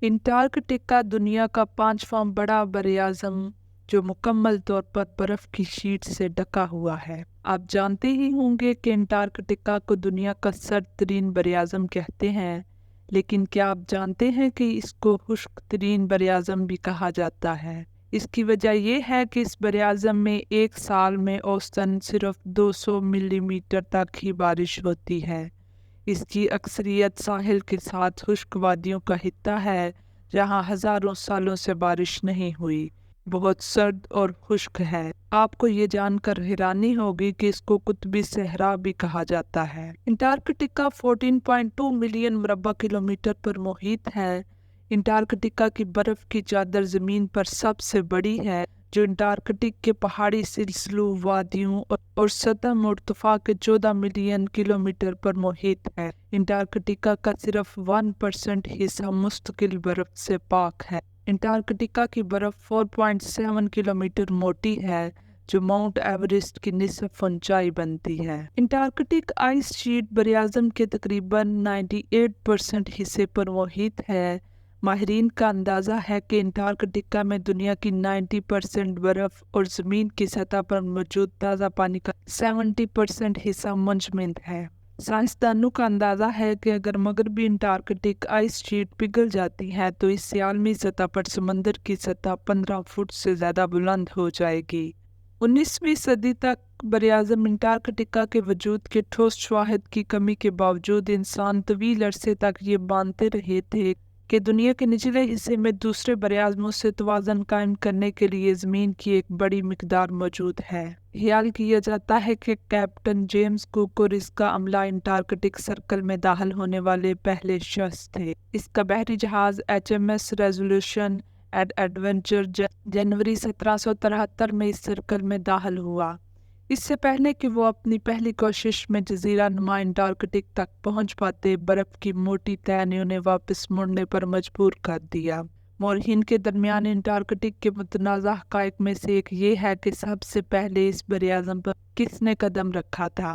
Antarctica دنیا کا 5واں بڑا براعظم جو مکمل طور پر برف کی شیٹ سے ڈھکا ہوا ہے۔ آپ جانتے ہی ہوں گے کہ انٹارکٹیکا کو دنیا کا سرد ترین براعظم کہتے ہیں، لیکن کیا آپ جانتے ہیں کہ اس کو خشک ترین براعظم بھی کہا جاتا ہے؟ اس کی وجہ یہ ہے کہ اس براعظم میں ایک سال میں اوسطاً صرف 200 ملی میٹر تک ہی بارش ہوتی ہے۔ اس کی اکثریت ساحل کے ساتھ خشک وادیوں کا خطہ ہے جہاں ہزاروں سالوں سے بارش نہیں ہوئی، بہت سرد اور خشک ہے۔ آپ کو یہ جان کر حیرانی ہوگی کہ اس کو قطبی صحرا بھی کہا جاتا ہے۔ انٹارکٹیکا 14.2 ملین مربع کلومیٹر پر محیط ہے۔ انٹارکٹیکا کی برف کی چادر زمین پر سب سے بڑی ہے، جو انٹارکٹک کے پہاڑی سلسلوں، وادیوں اور سطح مرتفع کے 14 ملین کلومیٹر پر محیط ہے۔ انٹارکٹیکا کا صرف 1% حصہ مستقل برف سے پاک ہے۔ انٹارکٹیکا کی برف 4.7 کلومیٹر موٹی ہے، جو ماؤنٹ ایورسٹ کی نصف اونچائی بنتی ہے۔ انٹارکٹک آئس شیٹ براعظم کے تقریباً 98% حصے پر محیط ہے۔ ماہرین کا اندازہ ہے کہ انٹارکٹیکا میں دنیا کی 90% برف اور زمین کی سطح پر موجود تازہ پانی کا 70% حصہ منجمد ہے۔ سائنسدانوں کا اندازہ ہے کہ اگر مغربی انٹارکٹک آئس شیٹ پگھل جاتی ہے تو اس سے عالمی سطح پر سمندر کی سطح 15 فٹ سے زیادہ بلند ہو جائے گی۔ 19ویں صدی تک براعظم انٹارکٹیکا کے وجود کے ٹھوس شواہد کی کمی کے باوجود انسان طویل عرصے تک یہ مانتے رہے تھے کہ دنیا کے نچلے حصے میں دوسرے براعظموں سے توازن قائم کرنے کے لیے زمین کی ایک بڑی مقدار موجود ہے۔ خیال کیا جاتا ہے کہ کیپٹن جیمز کوک اور اس کا عملہ انٹارکٹک سرکل میں داخل ہونے والے پہلے شخص تھے۔ اس کا بحری جہاز HMS ریزولوشن اینڈ ایڈونچر جنوری 1773 میں اس سرکل میں داخل ہوا، اس سے پہلے کہ وہ اپنی پہلی کوشش میں جزیرہ نما انٹارکٹک تک پہنچ پاتے۔ برف کی موٹی تہہ نے انہیں واپس مڑنے پر مجبور کر دیا۔ مورخین کے درمیان انٹارکٹک کے متنازع حقائق میں سے ایک یہ ہے کہ سب سے پہلے اس براعظم پر کس نے قدم رکھا تھا۔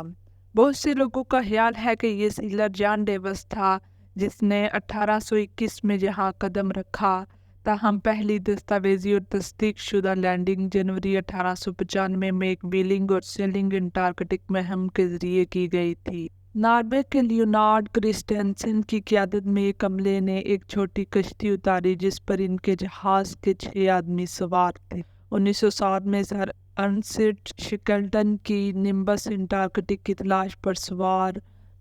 بہت سے لوگوں کا خیال ہے کہ یہ سیلر جان ڈیوس تھا، جس نے 1821 میں یہاں قدم رکھا، تاہم پہلی دستاویزی اور تصدیق شدہ لینڈنگ جنوری 1895 میں ایک ویلنگ اور سیلنگ انٹارکٹک مہم کے ذریعے کی گئی تھی۔ ناروے کے لیونارڈ کرسٹینسن کی قیادت میں ایک عملے نے ایک چھوٹی کشتی اتاری جس پر ان کے جہاز کے 6 آدمی سوار تھے۔ 1907 میں سر ارنسٹ شیکلٹن کی نمبس انٹارکٹک کی تلاش پر سوار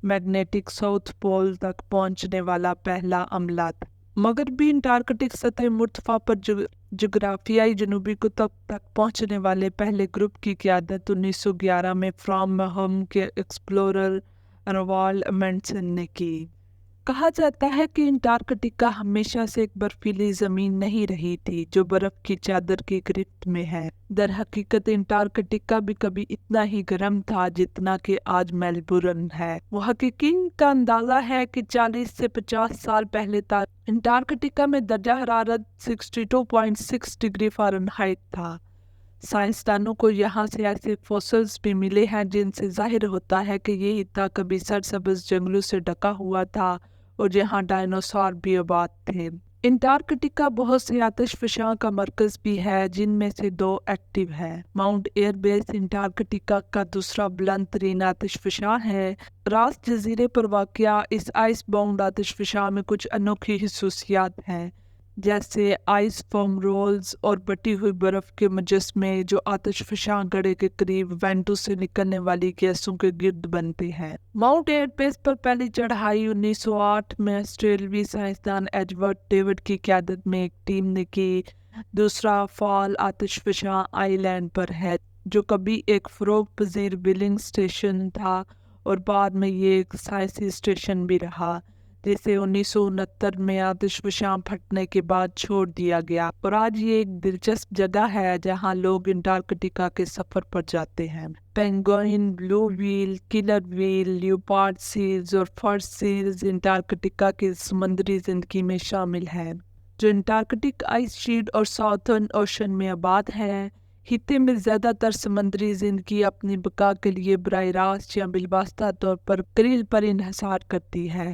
میگنیٹک ساؤتھ پول تک پہنچنے والا پہلا عملہ تھا۔ مغربی انٹارکٹک سطح مرتفع پر جغرافیائی جنوبی قطب تک پہنچنے والے پہلے گروپ کی قیادت 1911 میں فرام مہم کے ایکسپلورر روالڈ امنڈسن نے کی۔ کہا جاتا ہے کہ انٹارکٹیکا ہمیشہ سے ایک برفیلی زمین نہیں رہی تھی جو برف کی چادر کی گرفت میں ہے۔ در حقیقت انٹارکٹیکا بھی کبھی اتنا ہی گرم تھا جتنا کہ آج میلبورن ہے۔ محققین کا اندازہ ہے کہ 40 سے 50 سال پہلے تک انٹارکٹیکا میں درجہ حرارت 62.6 ڈگری فارنہائٹ تھا۔ سائنسدانوں کو یہاں سے ایسے فوسلز بھی ملے ہیں جن سے ظاہر ہوتا ہے کہ یہ خطہ کبھی سرسبز جنگلوں سے ڈھکا ہوا تھا اور یہاں ڈائنوسار بھی آباد تھے۔ انٹارکٹیکا بہت سے آتش فشاں کا مرکز بھی ہے، جن میں سے 2 ایکٹیو ہیں۔ ماؤنٹ ایئر بیس انٹارکٹیکا کا دوسرا بلند ترین آتش فشاں ہے۔ راس جزیرے پر واقع اس آئس باؤنڈ آتش فشاں میں کچھ انوکھی خصوصیات ہیں، جیسے آئس فوم رولز اور بٹی ہوئی برف کے مجسمے جو آتش فشاں گڑھے کے قریب وینٹوں سے نکلنے والی گیسوں کے گرد بنتے ہیں۔ ماؤنٹ ایئر بیس پر پہلی چڑھائی 1908 میں آسٹریلوی سائنسدان ایڈورڈ ڈیوڈ کی قیادت میں ایک ٹیم نے کی۔ دوسرا فال آتش فشاں آئی لینڈ پر ہے، جو کبھی ایک فروغ پذیر بلنگ اسٹیشن تھا اور بعد میں یہ ایک سائنسی اسٹیشن بھی رہا، جسے 1969 میں آتش فشاں پھٹنے کے بعد چھوڑ دیا گیا، اور آج یہ ایک دلچسپ جگہ ہے جہاں لوگ انٹارکٹیکا کے سفر پر جاتے ہیں۔ پینگوئن، بلو ویل، کلر ویل، لیوپارڈ سیلز اور فرش سیلز انٹارکٹیکا کی سمندری زندگی میں شامل ہیں، جو انٹارکٹک آئس شیٹ اور ساؤتھرن اوشن میں آباد ہے۔ خطے میں زیادہ تر سمندری زندگی اپنی بقا کے لیے براہ راست یا بالواسطہ طور پر کریل پر انحصار کرتی ہے۔